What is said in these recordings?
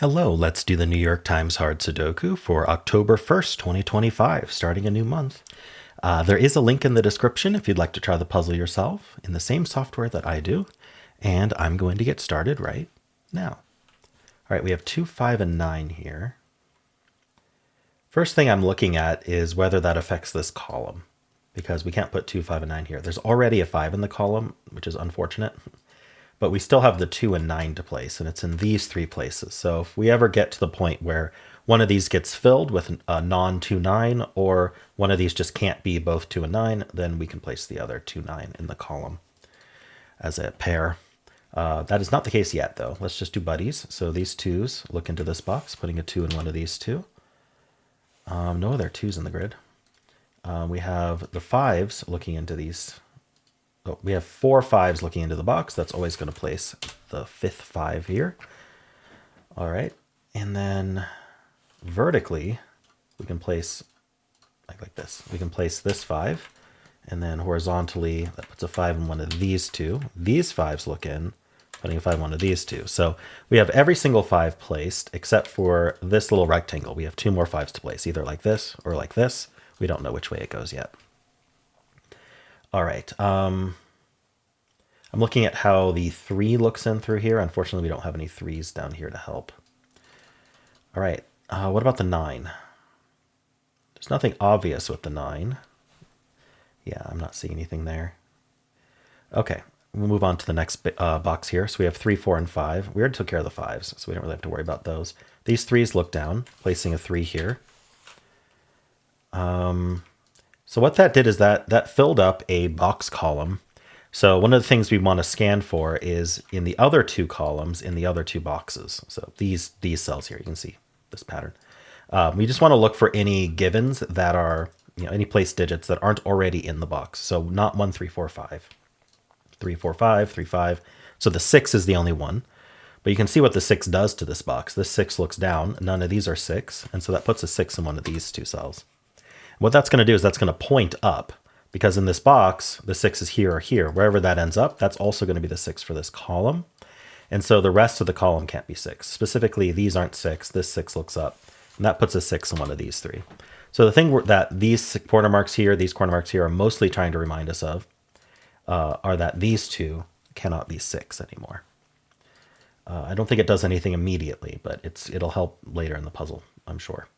Hello, let's do the New York Times Hard Sudoku for October 1st, 2025, starting a new month. There is a link in the description if you'd like to try the puzzle yourself in the same software that I do, and I'm going to get started right now. All right, we have 2, 5, and 9 here. First thing I'm looking at is whether that affects this column, because we can't put 2, 5, and 9 here. There's already a 5 in the column, which is unfortunate. But we still have the 2 and 9 to place, and it's in these 3 places. So if we ever get to the point where one of these gets filled with a non-2, 9, or one of these just can't be both 2 and 9, then we can place the other 2, 9 in the column as a pair. That is not the case yet, though. Let's just do buddies. So these 2s, look into this box, putting a 2 in one of these 2. No other 2s in the grid. We have the 5s looking into these. Oh, we have 4 5s looking into the box. That's always going to place the 5th 5 here. All right. And then vertically, we can place like this. We can place this 5. And then horizontally, that puts a 5 in one of these 2. These 5s look in, putting a 5 in one of these 2. So we have every single 5 placed except for this little rectangle. We have 2 more 5s to place, either like this or like this. We don't know which way it goes yet. All right. I'm looking at how the 3 looks in through here. Unfortunately, we don't have any 3s down here to help. All right. What about the 9? There's nothing obvious with the 9. Yeah, I'm not seeing anything there. Okay. We'll move on to the next box here. So we have 3, 4, and 5. We already took care of the 5s, so we don't really have to worry about those. These 3s look down, placing a 3 here. So what that did is that filled up a box column. So one of the things we want to scan for is in the other 2 columns in the other 2 boxes. So these cells here, you can see this pattern. We just want to look for any givens that are, any place digits that aren't already in the box. So not 1, 3, 4, 5. 3, 4, 5, 3, 5. So the 6 is the only one. But you can see what the 6 does to this box. This 6 looks down. None of these are 6. And so that puts a 6 in one of these 2 cells. What that's going to do is that's going to point up, because in this box, the 6 is here or here. Wherever that ends up, that's also going to be the 6 for this column. And so the rest of the column can't be 6. Specifically, these aren't 6. This 6 looks up. And that puts a 6 in one of these 3. So the thing that these corner marks here, these corner marks here are mostly trying to remind us of are that these 2 cannot be 6 anymore. I don't think it does anything immediately, but it'll help later in the puzzle, I'm sure.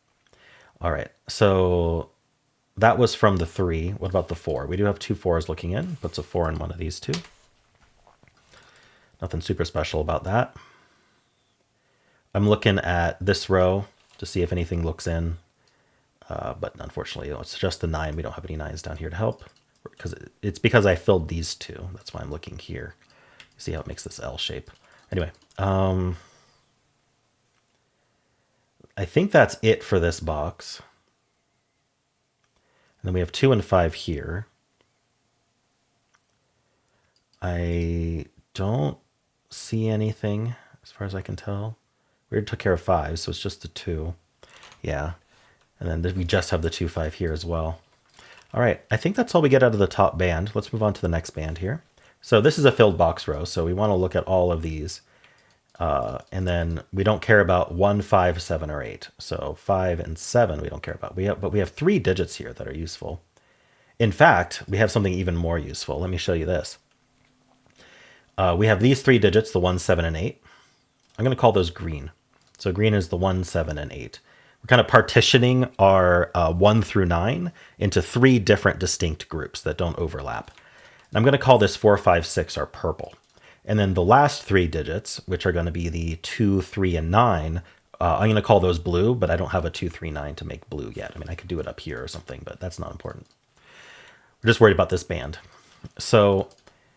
All right, so that was from the 3. What about the 4? We do have 2 4s looking in. Puts a 4 in one of these 2. Nothing super special about that. I'm looking at this row to see if anything looks in. But unfortunately, it's just the 9. We don't have any 9s down here to help. It's because I filled these 2. That's why I'm looking here. See how it makes this L shape. Anyway, I think that's it for this box. And then we have 2 and 5 here. I don't see anything as far as I can tell. We already took care of 5, so it's just the 2. Yeah. And then we just have the 2, 5 here as well. All right, I think that's all we get out of the top band. Let's move on to the next band here. So this is a filled box row, so we want to look at all of these. And then we don't care about 1, 5, 7, or 8. So 5 and 7 we don't care about. But we have 3 digits here that are useful. In fact, we have something even more useful. Let me show you this. We have these 3 digits, the 1, 7, and 8. I'm going to call those green. So green is the 1, 7, and 8. We're kind of partitioning our 1 through 9 into 3 different distinct groups that don't overlap. And I'm going to call this 4, 5, 6 our purple. And then the last 3 digits, which are going to be the 2, 3, and 9, I'm going to call those blue, but I don't have a 2, 3, 9 to make blue yet. I mean, I could do it up here or something, but that's not important. We're just worried about this band. So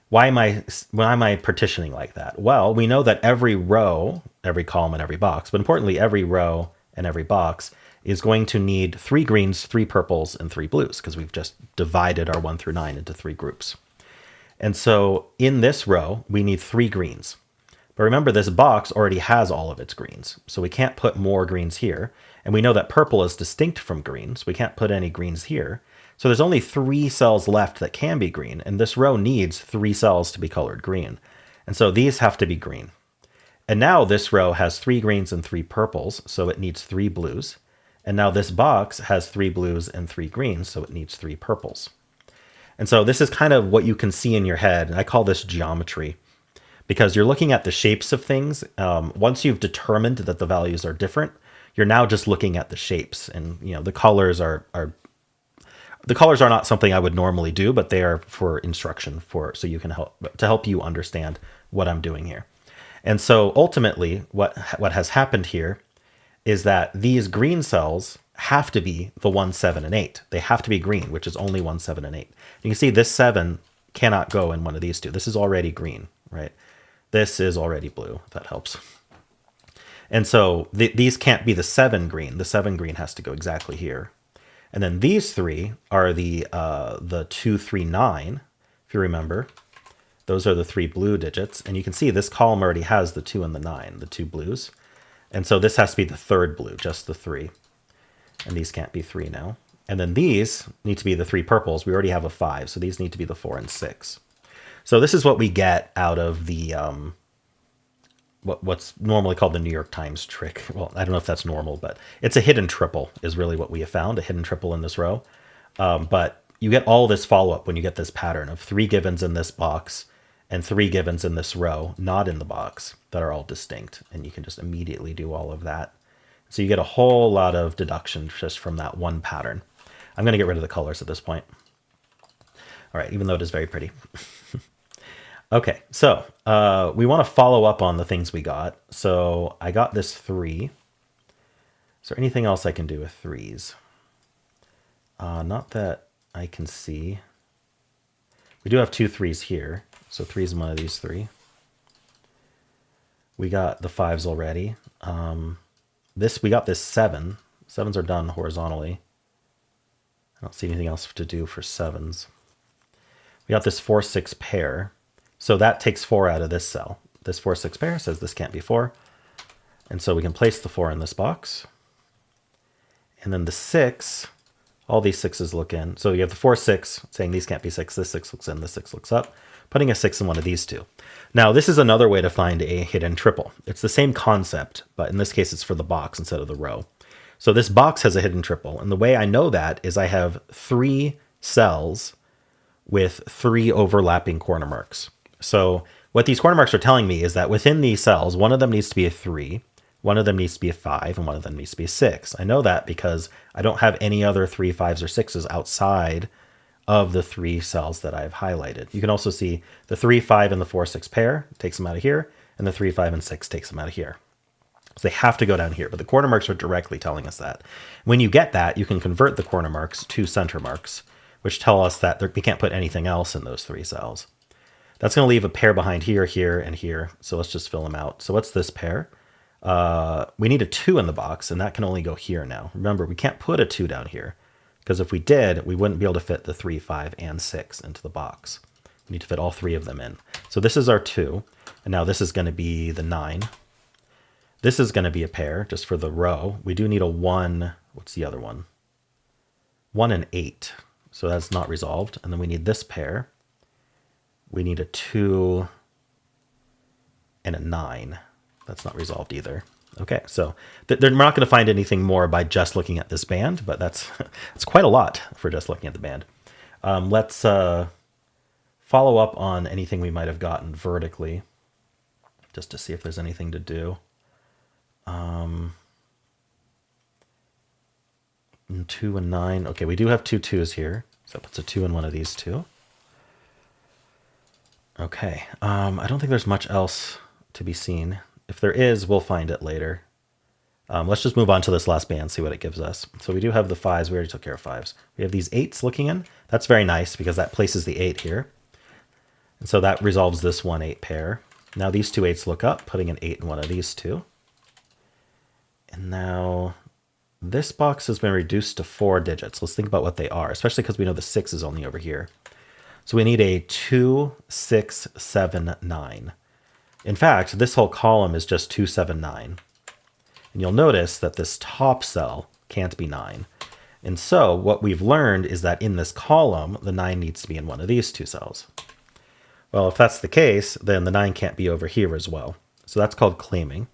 why am I partitioning like that? Well, we know that every row, every column, and every box, but importantly, every row and every box is going to need 3 greens, 3 purples, and 3 blues, because we've just divided our 1 through 9 into 3 groups. And so in this row, we need 3 greens. But remember, this box already has all of its greens, so we can't put more greens here. And we know that purple is distinct from green, so we can't put any greens here. So there's only 3 cells left that can be green, and this row needs 3 cells to be colored green. And so these have to be green. And now this row has 3 greens and 3 purples, so it needs 3 blues. And now this box has 3 blues and 3 greens, so it needs 3 purples. And so this is kind of what you can see in your head. And I call this geometry because you're looking at the shapes of things. Once you've determined that the values are different, you're now just looking at the shapes. And the colors are not something I would normally do, but they are for instruction, so you can help you understand what I'm doing here. And so ultimately, what has happened here is that these green cells have to be the 1, 7, and 8. They have to be green, which is only 1, 7, and 8. You can see this 7 cannot go in one of these two. This is already green, right? This is already blue, if that helps. And so these can't be the 7 green. The 7 green has to go exactly here. And then these 3 are the 2, 3, 9, if you remember. Those are the 3 blue digits. And you can see this column already has the 2 and the 9, the 2 blues. And so this has to be the 3rd blue, just the 3. And these can't be 3 now. And then these need to be the 3 purples. We already have a 5, so these need to be the 4 and 6. So this is what we get out of the what's normally called the New York Times trick. Well, I don't know if that's normal, but it's a hidden triple is really what we have found, a hidden triple in this row. But you get all this follow-up when you get this pattern of 3 givens in this box and 3 givens in this row, not in the box, that are all distinct. And you can just immediately do all of that. So you get a whole lot of deduction just from that one pattern. I'm going to get rid of the colors at this point. All right, even though it is very pretty. Okay, so we want to follow up on the things we got. So I got this 3. Is there anything else I can do with 3s? Not that I can see. We do have 2 3s here. So 3's in one of these 3. We got the 5s already. We got this 7. 7s are done horizontally. I don't see anything else to do for 7s. We got this 4, 6 pair. So that takes 4 out of this cell. This 4, 6 pair says this can't be 4. And so we can place the 4 in this box. And then the 6, all these 6s look in. So you have the 4, 6 saying these can't be 6. This 6 looks in, this 6 looks up. Putting a 6 in one of these two. Now, this is another way to find a hidden triple. It's the same concept, but in this case, it's for the box instead of the row. So this box has a hidden triple. And the way I know that is I have 3 cells with 3 overlapping corner marks. So what these corner marks are telling me is that within these cells, one of them needs to be a 3, one of them needs to be a 5, and one of them needs to be a 6. I know that because I don't have any other 3, 5s, or 6s outside of the 3 cells that I've highlighted. You can also see the 3, 5, and the 4, 6 pair takes them out of here, and the 3, 5, and 6 takes them out of here. So they have to go down here, but the corner marks are directly telling us that. When you get that, you can convert the corner marks to center marks, which tell us that we can't put anything else in those 3 cells. That's going to leave a pair behind here, here, and here. So let's just fill them out. So what's this pair? We need a 2 in the box, and that can only go here now. Remember, we can't put a 2 down here, because if we did, we wouldn't be able to fit the 3, 5, and 6 into the box. We need to fit all 3 of them in. So this is our 2, and now this is going to be the 9. This is going to be a pair, just for the row. We do need a 1. What's the other one? 1 and 8. So that's not resolved. And then we need this pair. We need a 2 and a 9. That's not resolved either. Okay, so they're not going to find anything more by just looking at this band, but that's quite a lot for just looking at the band. Let's follow up on anything we might have gotten vertically, just to see if there's anything to do. 2 and 9. Okay, we do have 2 2s here, so that puts a 2 in one of these two. Okay, I don't think there's much else to be seen. If there is, we'll find it later. Let's just move on to this last band, see what it gives us. So we do have the 5s. We already took care of 5s. We have these 8s looking in. That's very nice because that places the 8 here. And so that resolves this 1, 8 pair. Now these 2 8s look up, putting an 8 in one of these two. And now this box has been reduced to 4 digits. Let's think about what they are, especially because we know the 6 is only over here. So we need a 2, 6, 7, 9. In fact, this whole column is just 2, 7, 9. And you'll notice that this top cell can't be 9. And so what we've learned is that in this column, the 9 needs to be in one of these 2 cells. Well, if that's the case, then the 9 can't be over here as well. So that's called claiming.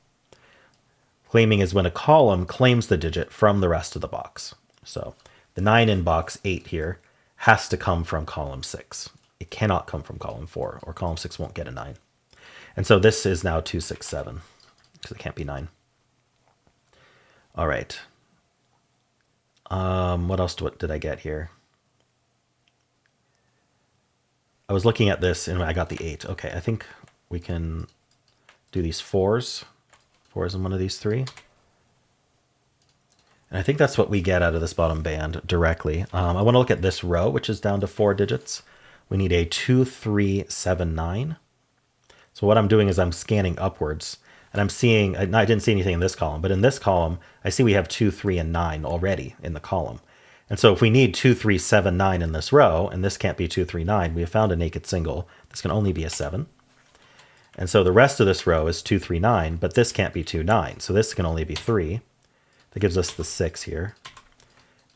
Claiming is when a column claims the digit from the rest of the box. So the 9 in box 8 here has to come from column 6. It cannot come from column 4, or column 6 won't get a 9. And so this is now 267, because it can't be 9. All right. What else did I get here? I was looking at this and I got the 8. Okay, I think we can do these 4s. 4s in one of these 3. And I think that's what we get out of this bottom band directly. I want to look at this row, which is down to 4 digits. We need a 2, 3, 7, 9. So what I'm doing is I'm scanning upwards, and I'm seeing, I didn't see anything in this column, but in this column, I see we have 2, 3, and 9 already in the column. And so if we need 2, 3, 7, 9 in this row, and this can't be 2, 3, 9, we have found a naked single. This can only be a 7. And so the rest of this row is 2, 3, 9, but this can't be 2, 9. So this can only be 3. That gives us the 6 here.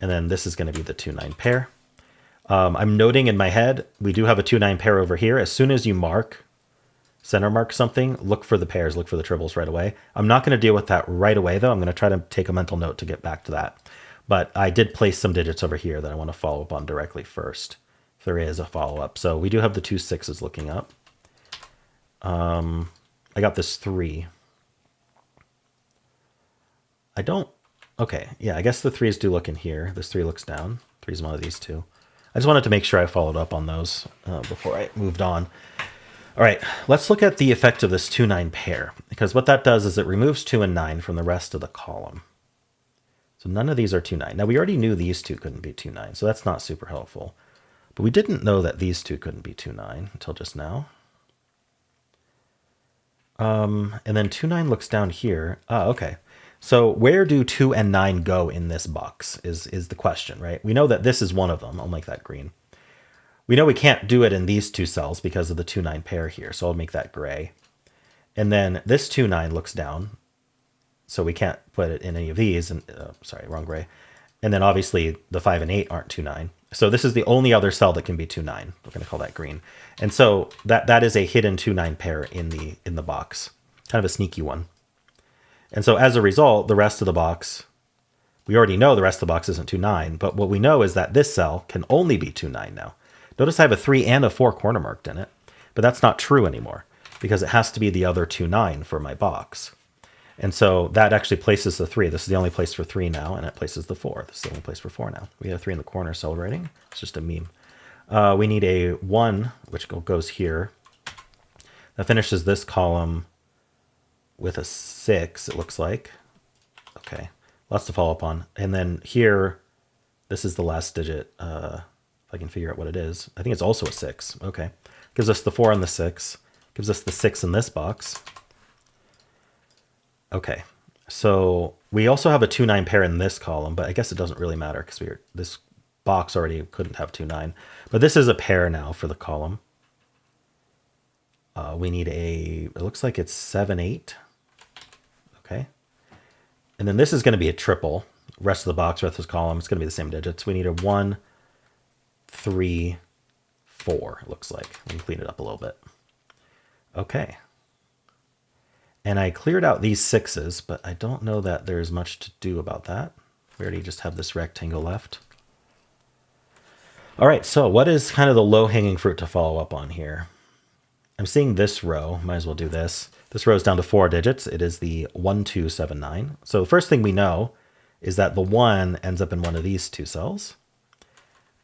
And then this is going to be the 2, 9 pair. I'm noting in my head, we do have a 2, 9 pair over here. As soon as you center mark something, look for the pairs, look for the triples right away. I'm not going to deal with that right away, though. I'm going to try to take a mental note to get back to that. But I did place some digits over here that I want to follow up on directly first, if there is a follow-up. So we do have the 2 6s looking up. I got this 3. Okay, yeah, I guess the 3s do look in here. This 3 looks down. 3 is one of these 2. I just wanted to make sure I followed up on those before I moved on. All right, let's look at the effect of this 2, 9 pair, because what that does is it removes 2 and 9 from the rest of the column. So none of these are 2, 9. Now, we already knew these 2 couldn't be 2, 9, so that's not super helpful. But we didn't know that these 2 couldn't be 2, 9 until just now. And then 2, 9 looks down here. Okay. So where do 2 and 9 go in this box is the question, right? We know that this is one of them. I'll make that green. We know we can't do it in these 2 cells because of the 2, 9 pair here. So I'll make that gray. And then this 2, 9 looks down. So we can't put it in any of these. And sorry, wrong gray. And then obviously the 5 and 8 aren't 2, 9. So this is the only other cell that can be 2, 9. We're going to call that green. And so that is a hidden 2, 9 pair in the box. Kind of a sneaky one. And so as a result, the rest of the box, we already know the rest of the box isn't 2, 9. But what we know is that this cell can only be 2, 9 now. Notice I have a 3 and a 4 corner marked in it. But that's not true anymore, because it has to be the other 2, 9 for my box. And so that actually places the 3. This is the only place for 3 now, and it places the 4. This is the only place for 4 now. We have 3 in the corner celebrating. It's just a meme. We need a 1, which goes here. That finishes this column with a 6, it looks like. Okay, lots to follow up on. And then here, this is the last digit. If I can figure out what it is. I think it's also a 6. Okay, gives us the 4 and the 6. Gives us the 6 in this box. Okay, so we also have a 2, 9 pair in this column, but I guess it doesn't really matter because this box already couldn't have 2, 9. But this is a pair now for the column. We need it looks like it's 7, 8. Okay. And then this is going to be a triple. Rest of the box, rest of this column, it's going to be the same digits. We need a 1, 3, 4, it looks like. Let me clean it up a little bit. Okay. And I cleared out these 6s, but I don't know that there's much to do about that. We already just have this rectangle left. All right, so what is kind of the low-hanging fruit to follow up on here? I'm seeing this row. Might as well do this. This row is down to 4 digits. It is the 1, 2, 7, 9. So the first thing we know is that the 1 ends up in one of these 2 cells.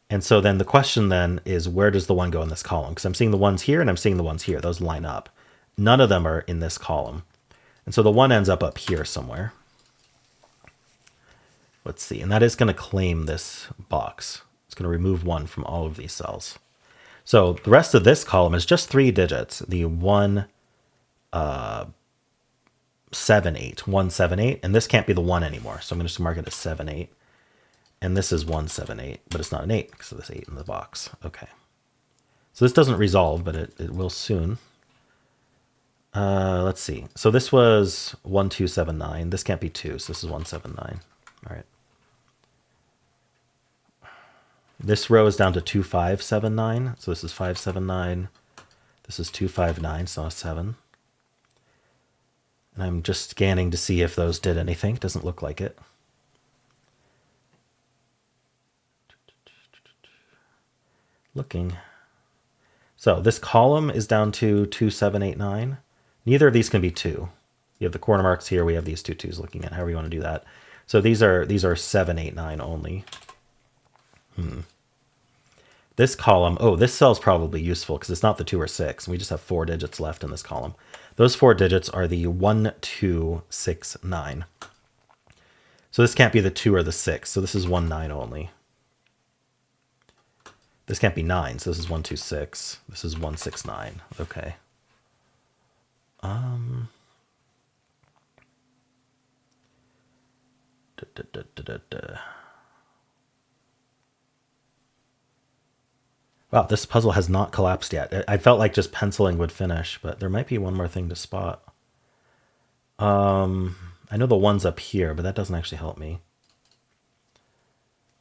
And so then the question then is, where does the 1 go in this column? Because I'm seeing the 1s here and I'm seeing the 1s here. Those line up. None of them are in this column. And so the 1 ends up here somewhere. Let's see. And that is going to claim this box. It's going to remove 1 from all of these cells. So the rest of this column is just 3 digits. The 1, 7, 8. 1, 7, 8. And this can't be the 1 anymore. So I'm going to just mark it as 7, 8. And this is 1, 7, 8. But it's not an 8 because of this 8 in the box. Okay. So this doesn't resolve, but it will soon. Let's see. So this was 1, 2, 7, 9. This can't be 2, so this is 1, 7, 9. All right. This row is down to 2, 5, 7, 9. So this is 5, 7, 9. This is 2, 5, 9, so a 7. And I'm just scanning to see if those did anything. Doesn't look like it. Looking. So this column is down to 2, 7, 8, 9. Neither of these can be 2. You have the corner marks here. We have these two 2s looking at, however you want to do that. So these are 7, 8, 9 only. This column, oh, this cell's probably useful because it's not the 2 or 6. And we just have 4 digits left in this column. Those 4 digits are the 1, 2, 6, 9. So this can't be the 2 or the 6. So this is 1, 9 only. This can't be 9. So this is 1, 2, 6. This is 1, 6, 9. Okay. Wow, this puzzle has not collapsed yet. I felt like just penciling would finish, but there might be one more thing to spot. I know the one's up here, but that doesn't actually help me.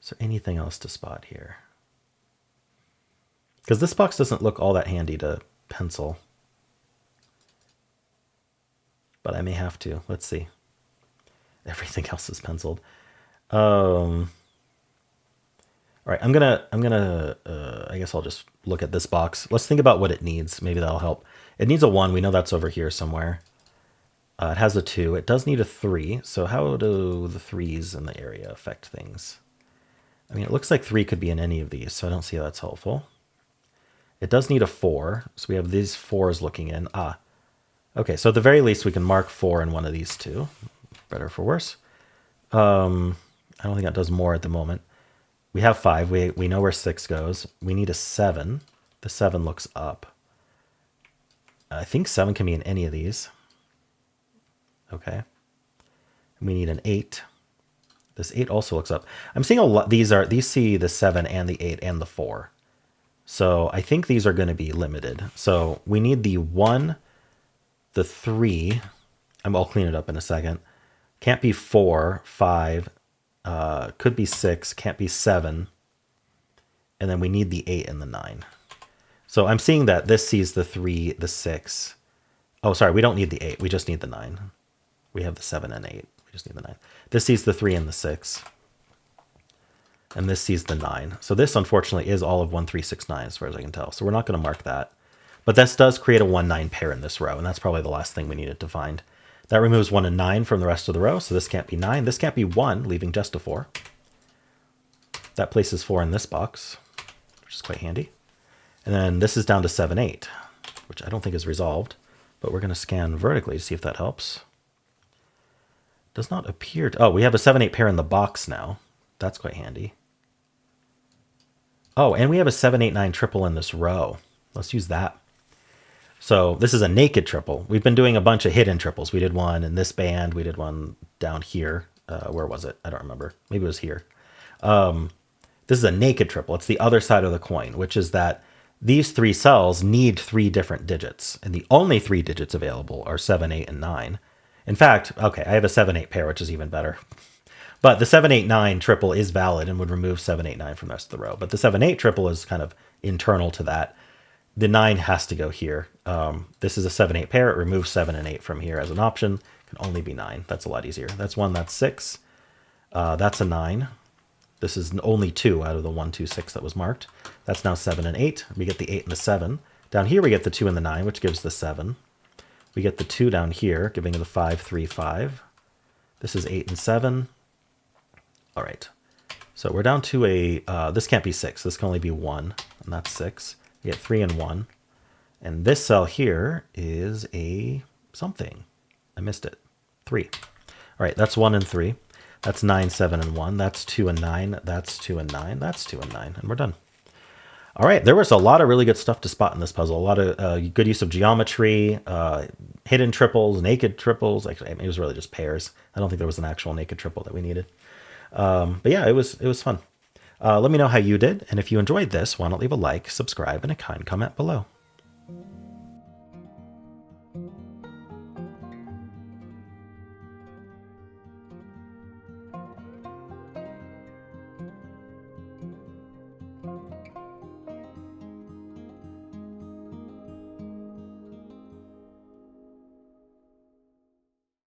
Is there anything else to spot here? Because this box doesn't look all that handy to pencil. But I may have to. Let's see. Everything else is penciled. All right, I'm gonna. I guess I'll just look at this box. Let's think about what it needs. Maybe that'll help. It needs a 1. We know that's over here somewhere. It has a 2. It does need a 3. So how do the 3s in the area affect things? I mean, it looks like 3 could be in any of these, so I don't see how that's helpful. It does need a 4, so we have these 4s looking in. Okay, so at the very least, we can mark 4 in one of these two. Better for worse. I don't think that does more at the moment. We have 5. We know where 6 goes. We need a 7. The 7 looks up. I think 7 can be in any of these. Okay. We need an 8. This 8 also looks up. I'm seeing a lot. These see the 7 and the 8 and the 4. So I think these are going to be limited. So we need the 1, the 3. I'll clean it up in a second. Can't be 4, 5. Could be 6. Can't be 7. And then we need the 8 and the 9. So I'm seeing that this sees the 3, the 6. Oh, sorry. We don't need the 8. We just need the 9. We have the 7 and 8. We just need the 9. This sees the 3 and the 6. And this sees the 9. So this, unfortunately, is all of 1, 3, 6, 9, as far as I can tell. So we're not going to mark that. But this does create a 1, 9 pair in this row, and that's probably the last thing we needed to find. That removes 1 and 9 from the rest of the row, so this can't be 9. This can't be 1, leaving just a 4. That places 4 in this box, which is quite handy. And then this is down to 7, 8, which I don't think is resolved. But we're going to scan vertically to see if that helps. Does not appear to... Oh, we have a 7, 8 pair in the box now. That's quite handy. Oh, and we have a 7, 8, 9 triple in this row. Let's use that. So this is a naked triple. We've been doing a bunch of hidden triples. We did one in this band. We did one down here. Where was it? I don't remember. Maybe it was here. This is a naked triple. It's the other side of the coin, which is that these 3 cells need 3 different digits. And the only 3 digits available are 7, 8, and 9. In fact, okay, I have a 7, 8 pair, which is even better. But the 7, 8, 9 triple is valid and would remove 7, 8, 9 from the rest of the row. But the 7, 8 triple is kind of internal to that. The 9 has to go here. This is a 7, 8 pair. It removes 7 and 8 from here as an option. It can only be 9. That's a lot easier. That's 1. That's 6. That's a 9. This is only 2 out of the 1, 2, 6 that was marked. That's now 7 and 8. We get the 8 and the 7. Down here we get the 2 and the 9, which gives the 7. We get the 2 down here, giving the 5, 3, 5. This is 8 and 7. All right. So we're down to a... this can't be 6. This can only be 1, and that's 6. We get 3 and 1. And this cell here is a something. I missed it. 3. All right, that's 1 and 3. That's 9, 7, and 1. That's 2 and 9. That's 2 and 9. That's 2 and 9. And we're done. All right, there was a lot of really good stuff to spot in this puzzle. A lot of good use of geometry, hidden triples, naked triples. Actually, I mean, it was really just pairs. I don't think there was an actual naked triple that we needed. But yeah, it was fun. Let me know how you did. And if you enjoyed this, why not leave a like, subscribe, and a kind comment below.